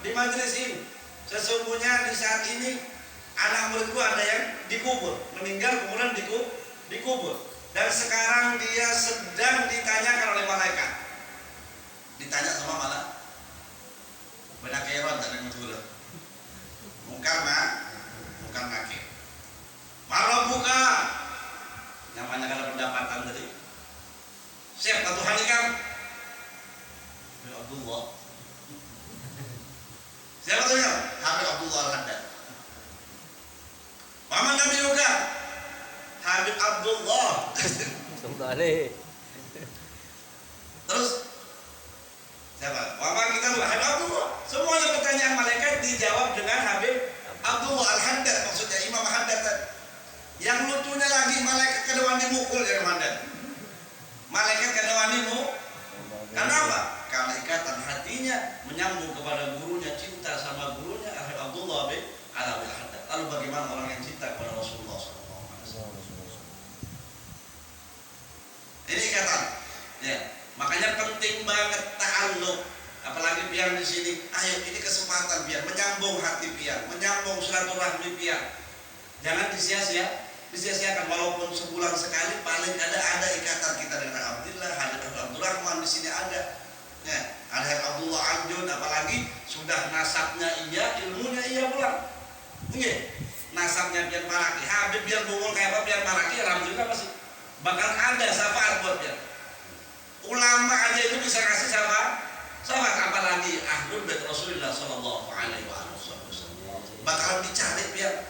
di majlis ini? Sesungguhnya di saat ini anak muridku ada yang dikubur, meninggal kemudian dikubur. Dan sekarang dia sedang ditanyakan oleh malaikat. Ditanya sama malah benak keron dan yang bukan nakir. Malah buka. Namanya kalau pendapatan tadi. Siapa Tuhan kamu? Abdullah. Siapa Tuhan? Habib Abdullah Al-Haddad. Mama Nabi juga. Habib Abdullah. Terus siapa? Mama kita dulu Habib Abdullah. Semuanya pertanyaan malaikat dijawab dengan Habib Abdullah Al-Haddad, maksudnya Imam Haddad. Yang lucunya lagi malaikat kedewani mukul ya Haddad. Malaikat kedewani mukul. Kenapa? Karena ikatan hatinya menyambung kepada gurunya, cinta sama gurunya Habib Abdullah bin Al-Haddad. Lalu bagaimana orang yang cinta kepada Rasulullah SAW? Ini ikatan. Ya, makanya penting banget ta'alluq. Apalagi biar di sini, ayo ini kesempatan biar menyambung hati biar, menyambung silaturahmi biar. Jangan disia-siakan walaupun sebulan sekali paling ada ikatan kita dengan Abdullah, ada Abdurrahman di sini ada. Ya, ada Abdullah Anjun, apalagi sudah nasabnya iya, ilmunya iya pula. Nggih. Nasabnya biar maraki, Habib biar bungul kayak apa biar maraki, alhamdulillah masih bakal ada syafaat buat dia. Ulama aja itu bisa kasih syafaat apalagi Ahlul Bait Rasulullah Sallallahu Alaihi Wasallam. Bakalan dicari biar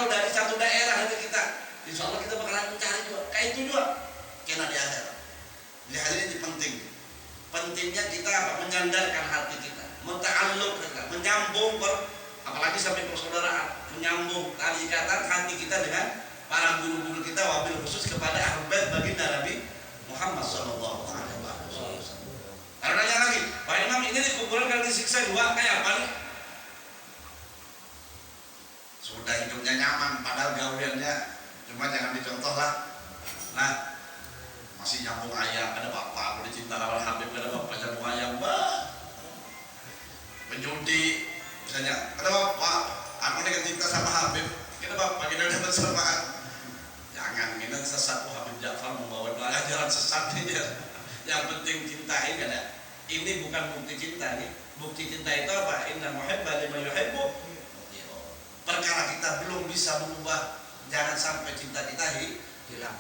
berasal dari satu daerah dari kita, insya Allah kita bakalan mencari juga kayak itu juga kena di akhirat. Jadi hal ini penting. Pentingnya kita menyandarkan hati kita, menta'alluq kita, menyambung apalagi sampai persaudaraan, menyambung tali ikatan hati kita dengan para guru-guru kita, wabil khusus kepada ahlul bait baginda Nabi Muhammad sallallahu alaihi wasallam. Karena nanya lagi, Pak Imam ini di kuburan kalau disiksa dua kayak apa nih? Sudah hidupnya nyaman, padahal gaweannya cuma jangan dicontoh lah. Nah, masih nyambung ayam, ada bapak, boleh cinta lawan Habib, ada bapak nyambung ayam, bah. Penjudi, misalnya, ada bapak, aku nih cinta sama Habib, kita bapak kita udah bersamaan. Jangan kita sesat, Habib Ja'far membawa ajaran sesat ini. Yang penting cintai kan ya. Ini bukan bukti cinta nih. Bukti cinta itu apa? Inna muhibba liman yuhibbu. Perkara kita belum bisa mengubah, jangan sampai cinta kita hilang.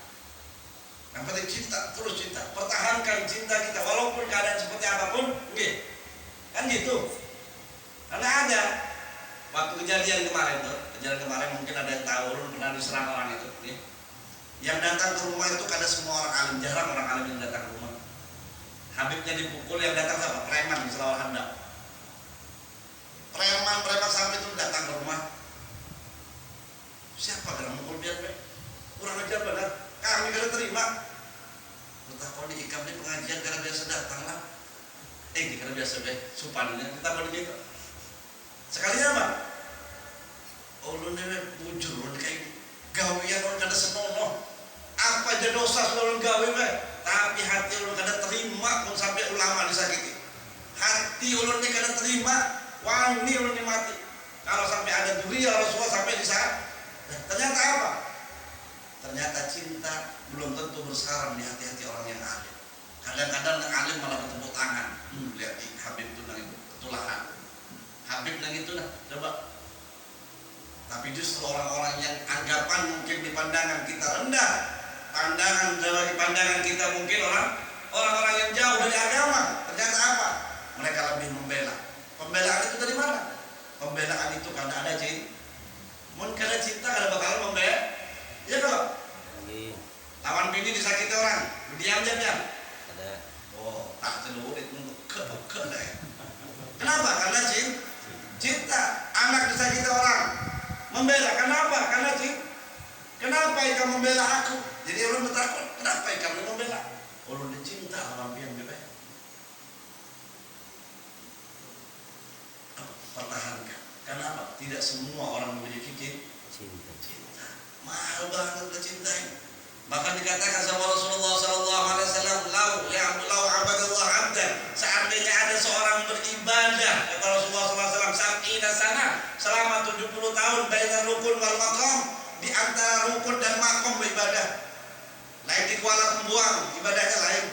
Yang penting cinta, terus cinta. Pertahankan cinta kita walaupun keadaan seperti apapun, nggih. Kan gitu. Karena ada waktu kejadian kemarin mungkin ada yang tahu, pernah diserang orang itu, nih. Yang datang ke rumah itu kada semua orang alim, jarang orang alim yang datang ke rumah. Habibnya dipukul, yang datang siapa? Preman di Selawar Handap. Preman sampai itu datang ke rumah. Siapa yang mukul dia? Kurang ajar banget. Kami kada terima. Entah kalau diikam di pengajian kada biasa datang lah. Kada biasa deh. Supannya kita pada gitu. Sekalinya apa? Ulun ini bujur, ulun kayak gawian ulun kada senonoh. Apa aja dosa sudah ulun gawe be? Tapi hati ulun kada terima pun sampai ulama disakiti. Hati ulun ini kada terima, wani ulun ini mati. Kalau sampai ada dzurriyyah Rasulullah sampai di saat, ternyata apa? Ternyata cinta belum tentu bersarang di hati-hati orang yang alim. Kadang-kadang yang alim malah bertepuk tangan. Lihat di Habib itu nang itu ketulahan. Habib nang itu nah, coba. Tapi justru orang-orang yang anggapan mungkin di pandangan kita rendah, pandangan kita mungkin orang-orang yang jauh dari agama, ternyata apa? Mereka lebih membela. Pembelaan itu dari mana? Pembelaan itu karena ada cinta. Mun kada cinta kada bakal membela. Ya kalau lawan bini disakiti orang, diam. Ada. Oh, tak celurit untuk ke deh. Kenapa? Karena cinta. Anak disakiti orang, membela. Kenapa? Karena cinta. Kenapa kamu membela aku? Jadi orang bertakut, kenapa kamu membela? Orang dicinta lawan biang bebek. Pertahankan. Kenapa? Tidak semua orang memiliki cinta. Mahal banget mencintai. Bahkan dikatakan sama Rasulullah SAW, lau abadallah abdan, seandainya ada seorang beribadah, kata Rasulullah SAW, sab'ina sana, selama 70 tahun, bainar rukun wal maqam, di antara rukun dan maqam beribadah. Lain di kuala pembuang, ibadahnya lain.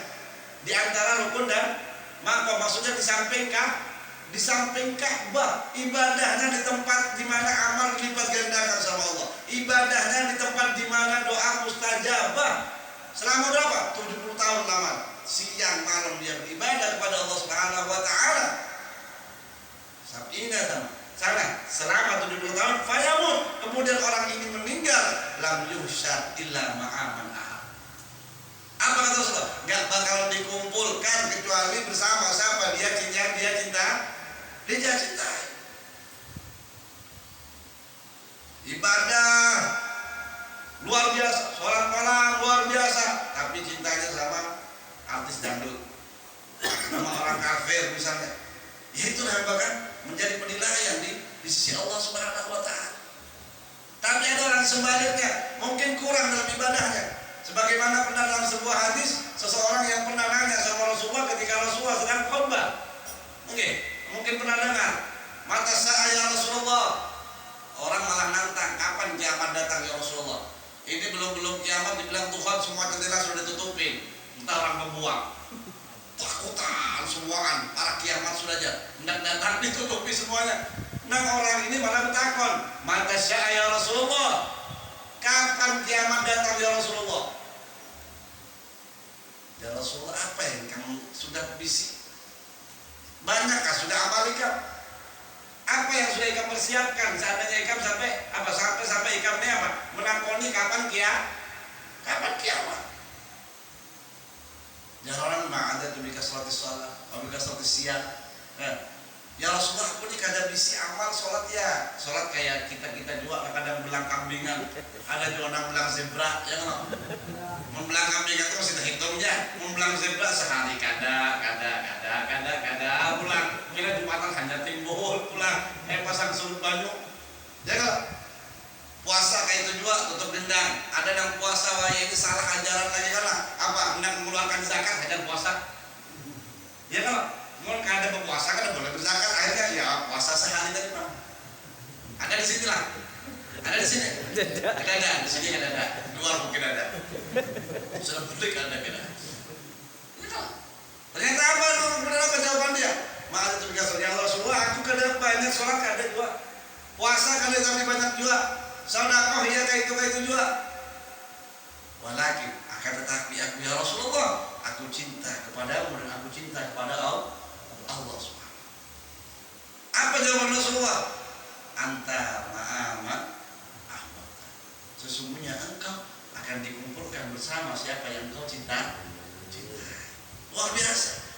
Di antara rukun dan maqam, maksudnya di samping Ka'bah, ibadahnya di tempat di mana amal dilipat gandakan sama Allah. Ibadahnya di tempat di mana doa mustajabah. Selama berapa? 70 tahun lama. Siang malam dia beribadah kepada Allah Subhanahu wa taala. Sab'ina sana selama 70 tahun fayamut. Kemudian orang ini meninggal, lam yuhsyad illa ma'aman ahad. Apa kata Rasulullah? Gak bakal dikumpulkan kecuali bersama siapa? Dia cintai. Ibadah luar biasa, sholat malam luar biasa, tapi cintanya sama artis dangdut, sama orang kafir misalnya. Ya itu bahkan menjadi penilaian di sisi Allah Subhanahu wa taala. Tapi ada orang sebaliknya, mungkin kurang dalam ibadahnya. Sebagaimana pernah dalam sebuah hadis, seseorang yang pernah nanya sama Rasulullah ketika Rasulullah sedang khutbah. Mungkin pernah dengar, mata saya Rasulullah. Orang malah nantang, kapan kiamat datang ya Rasulullah? Ini belum kiamat, dibilang Tuhan semua jendela sudah ditutupin. Entah orang membuang. Takutan semuaan, para kiamat sudah aja. Hendak datang ditutupi semuanya. Nah orang ini malah bertakon, mata saya Rasulullah. Kapan kiamat datang ya Rasulullah? Ya Rasulullah, apa yang kamu sudah bisik? Banyakkah sudah amalikah? Apa yang sudah Ikam persiapkan? Seandainya Ikam sampai Ikam ini apa? Menakoni kapan kiamat. Jangan orang ma'ada tu bika salatis salat, bika salatis siang. Ya Rasulullah, aku ni kadang bisi amal solat ya. Solat kayak kita juga kadang belang kambingan. Ada juga orang belang zebra, ya kan? Membelang kambingan itu masih terhitungnya. Membelang zebra sehari kada pulang. Kira Jumatan hanya timbul pulang. Pasang surut banyu. Ya kan? Puasa kayak itu juga tutup dendang. Ada yang puasa wah ini salah ajaran lagi kan? Apa? Hendak mengeluarkan zakat hajar puasa. Ya kan? Mau kada berpuasa kada boleh berzakat, akhirnya ya puasa sehari tadi Pak. Ada di sini lah. Ada di sini. Ada di sini ada. Luar mungkin ada. Sudah publik ada kita. Ternyata apa itu? Benar apa jawaban dia? Maka itu berkasar ya Rasulullah, aku kada banyak sholat kada juga. Puasa kada tapi banyak juga. Sedekah ya kayak itu juga. Walakin akan tetapi aku ya Rasulullah, aku cinta kepadamu dan aku cinta kepada Allah Subhanahu. Apa jawaban Rasulullah? Anta ma'aman ahmad. Sesungguhnya engkau akan dikumpulkan bersama siapa yang engkau cinta. Luar biasa.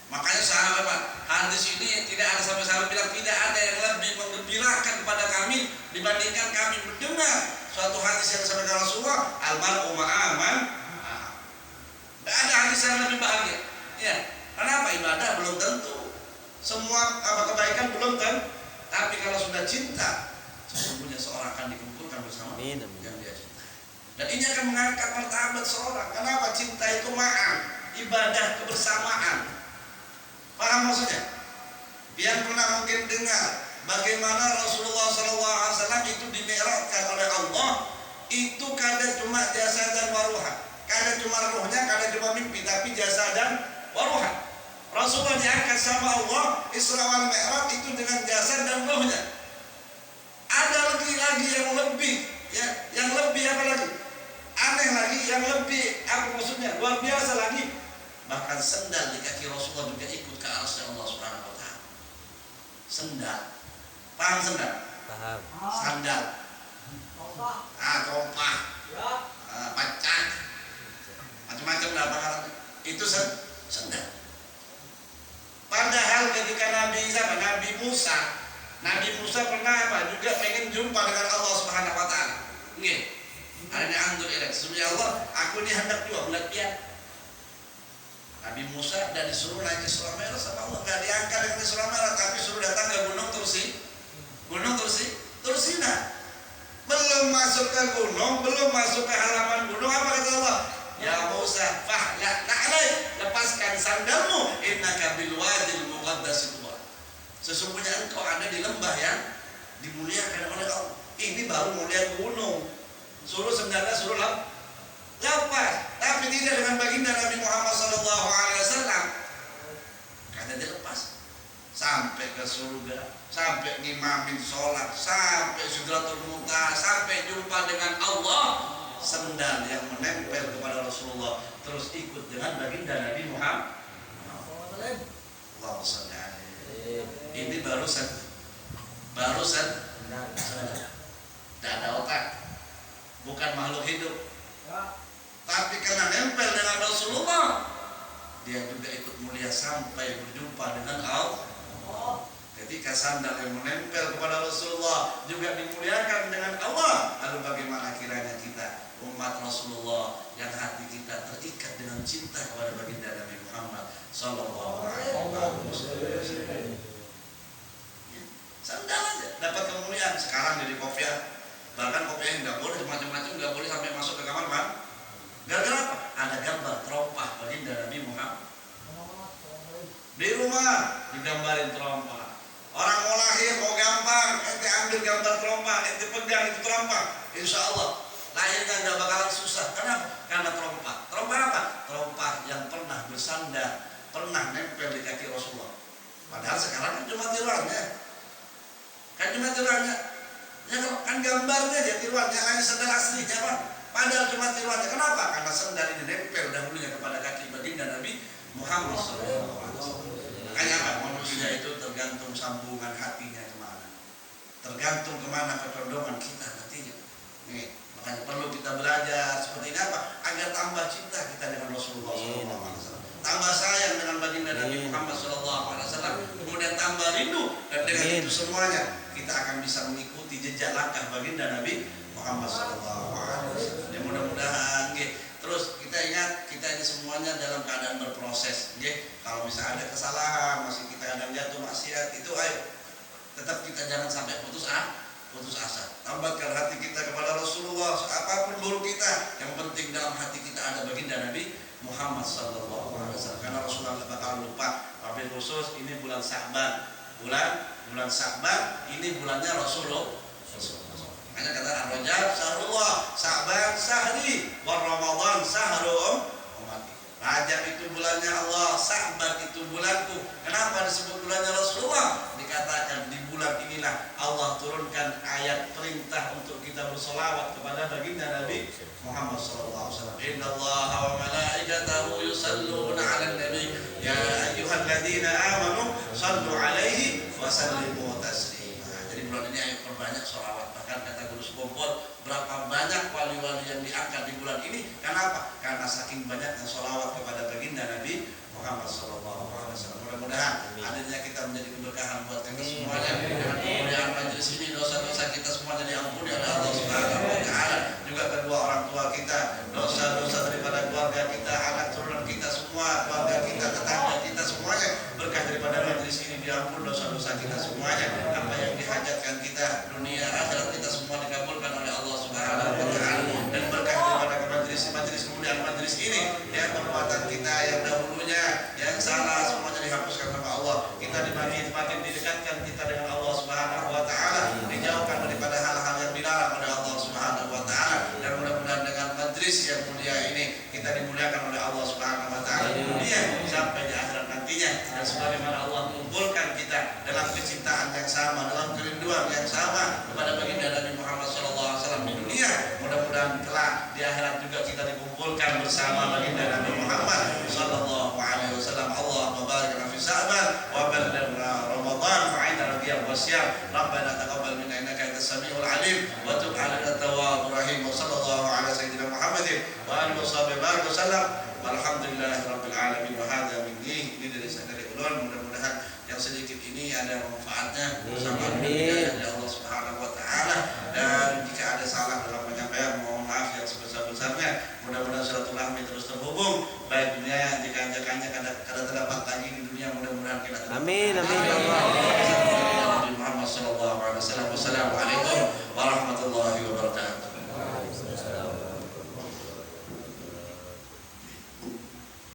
Makanya sahabat Pak, hadis ini tidak ada sampai sahabat bilang tidak ada yang lebih menggembirakan kepada kami dibandingkan kami mendengar suatu hadis yang disampaikan Rasulullah, almar'u ma'aman. Tidak ada hadis yang lebih bahagia. Ya. Kenapa? Ibadah belum tentu, semua kebaikan belum tentu. Tapi kalau sudah cinta, sesungguhnya seorang akan dikumpulkan bersama yang dia cinta. Dan ini akan mengangkat martabat seorang. Kenapa? Cinta itu ma'am, ibadah kebersamaan. Paham maksudnya? Yang pernah mungkin dengar bagaimana Rasulullah SAW itu dimi'rajkan oleh Allah, itu kadang cuma jasad dan waruhan. Kadang cuma rohnya, kadang cuma mimpi, tapi jasad dan waruhan. Rasulullah diangkat sama Allah Isra wal Mi'raj itu dengan jasad dan rohnya. Ada lagi yang lebih, ya, yang lebih apa lagi? Aneh lagi, yang lebih apa maksudnya? Luar biasa lagi. Bahkan sendal di kaki Rasulullah juga ikut ke arasnya Allah Subhanahu wa taala. Sendal. Paham sendal? Paham. Sandal. Tompah. Pacak. Macam-macam dah bahkan. Itu sendal. Padahal ketika Nabi Musa pernah apa? Juga pengen jumpa dengan Allah Subhanahu wa taala. Nggih. Ada anggota elek. Sesungguhnya Allah, aku ini hendak juga melihat dia. Nabi Musa dan disuruh naik ke Isra Mi'raj sama Allah, enggak diangkat dengan Isra Mi'raj, tapi suruh datang ke Gunung Tursina. Belum masuk ke gunung, belum masuk ke halaman gunung, apa kata Allah? Ya Musa, lepaskan sandalmu, innaka bil wadil muqaddas tuwa. Sesungguhnya engkau ada di lembah yang dimuliakan oleh Allah. Ini baru mulia gunung. Suruh sandalnya suruh lepas, tapi tidak dengan baginda Nabi Muhammad SAW. Kata dia lepas sampai ke surga, sampai ngimamin sholat, sampai Sidratul Muntaha, sampai jumpa dengan Allah. Sendal yang menempel kepada Rasulullah terus ikut dengan baginda Nabi Muhammad. Allahumma shalli alaihi. Ini barusan tidak ada otak, bukan makhluk hidup. Tapi karena nempel dengan Rasulullah, dia juga ikut mulia sampai berjumpa dengan Allah. Ketika sandal yang menempel kepada Rasulullah juga dimuliakan dengan Allah, lalu bagaimana kiranya kita umat Rasulullah yang hati kita terikat dengan cinta kepada baginda Nabi Muhammad sallallahu alaihi wasallam. Sandal aja dapat kemuliaan. Sekarang jadi kopiah, bahkan kopiah nggak boleh macam-macam, nggak boleh sampai masuk ke kamar kan? Gara-gara apa? Ada gambar terompah baginda Nabi Muhammad. Di rumah digambarin terompah. Orang mau lahir mau gampang, ente ambil gambar terompah, ente pegang itu terompah, insya Allah lahirnya nggak bakalan susah. Kenapa? Karena terompah. Terompah apa? Terompah yang pernah bersandar, pernah nempel di kaki Rasulullah. Padahal sekarang kan cuma tiruannya. Ya kan gambarnya aja tiruannya, hanya sandal aslinya Pak. Padahal cuma tiruannya. Kenapa? Karena sandal ini nempel dahulunya kepada kaki baginda Nabi Muhammad SAW. Makanya apa? Manusia itu tergantung sambungan hatinya kemana. tergantung kemana kecondongan kita nantinya. Nih, makanya perlu kita belajar seperti ini apa? Agar tambah cinta kita dengan Rasulullah SAW, tambah sayang dengan baginda Nabi Muhammad SAW, kemudian tambah rindu, dan dengan itu semuanya kita akan bisa mengikuti jejak langkah baginda Nabi Muhammad SAW. Ya mudah-mudahan, terus kita ingat kita ini semuanya dalam keadaan berproses. Kalau misalnya ada kesalahan, masih kita kadang jatuh maksiat, itu ayo tetap kita jangan sampai putus asa. Tambatkan hati kita kepada Rasulullah, apapun buruk kita, yang penting dalam hati kita ada baginda Nabi Muhammad sallallahu alaihi wasallam. Karena Rasulullah tidak bakal lupa. Wabil khusus ini bulan Sya'ban. Bulan Sya'ban ini bulannya Rasulullah. Makanya kata Ar-Rajab syahrullah, Sya'ban syahri, wa Ramadan syahrum ummati. Rajab itu bulannya Allah, Sya'ban itu bulanku. Kenapa disebut bulannya Rasulullah? Dikatakan di bulan inilah Allah turunkan ayat perintah untuk kita bersolawat kepada baginda Nabi Muhammad SAW. Innallaha wa malaikatahu yusalluna 'alan nabi ya ayyuhalladzina amanu sallu 'alaihi wa sallimu taslima. Jadi bulan ini ayo perbanyak sholawat. Bahkan kata Guru Sukompol, berapa banyak wali-wali yang diangkat di bulan ini? Kenapa? Karena saking banyaknya sholawat kepada baginda Nabi Muhammad SAW. Mudah-mudahan hadirnya kita menjadi keberkahan buat kita semuanya. Dengan kemuliaan majelis ini, dosa-dosa kita semuanya diampuni oleh Allah Subhanahu wa Ta'ala. Juga kedua orang tua kita, dosa-dosa daripada keluarga kita, anak turunan kita semua, keluarga kita, tetangga kita semuanya. Berkah daripada majelis ini diampuni dosa-dosa kita semuanya. Apa yang dihajatkan kita, dunia akhirat kita semua dikabulkan oleh Allah Subhanahu wa Ta'ala. Dan berkah daripada majelis kemuliaan majelis ini, ya perbuatan kita yang dahulunya yang salah semuanya dihapuskan sama Allah. Kita makin didekatkan kita dengan Allah Subhanahu wa Ta'ala, dijauhkan daripada hal-hal yang dilarang oleh Allah Subhanahu wa Ta'ala. Dan mudah-mudahan dengan majelis yang mulia ini kita dimuliakan oleh Allah Subhanahu wa Ta'ala di dunia sampai di akhirat nantinya. Dan sebagaimana Allah mengumpulkan kita dalam kecintaan yang sama, dalam kerinduan yang sama kepada baginda Nabi Muhammad SAW di dunia, mudah-mudahan kelak di akhirat juga kita dikumpulkan bersama baginda Nabi Muhammad sallallahu alaihi wasallam. Allahumma barik lana fi Sya'ban wa ballighna Ramadan fa'inna radiyal wasyam. Rabbana taqabbal minna innaka antas samiul alim wa tub 'alaina at-tawwabur rahim. Wa sallallahu ala sayyidina Muhammadin wa alihi wasallam. Walhamdulillahi rabbil alamin. Wa hadza minni, ini dari saya dari ulun. Mudah-mudahan yang sedikit ini ada manfaatnya bersama dengan Allah Subhanahu wa Ta'ala. Dan jika ada salah dalam penyampaian, mohon maaf yang sebesar-besarnya. Mudah-mudahan silaturahmi terus terhubung, baik dunia jika anjakannya kada terdapat lagi di dunia, mudah-mudahan kita terdapat. Amin.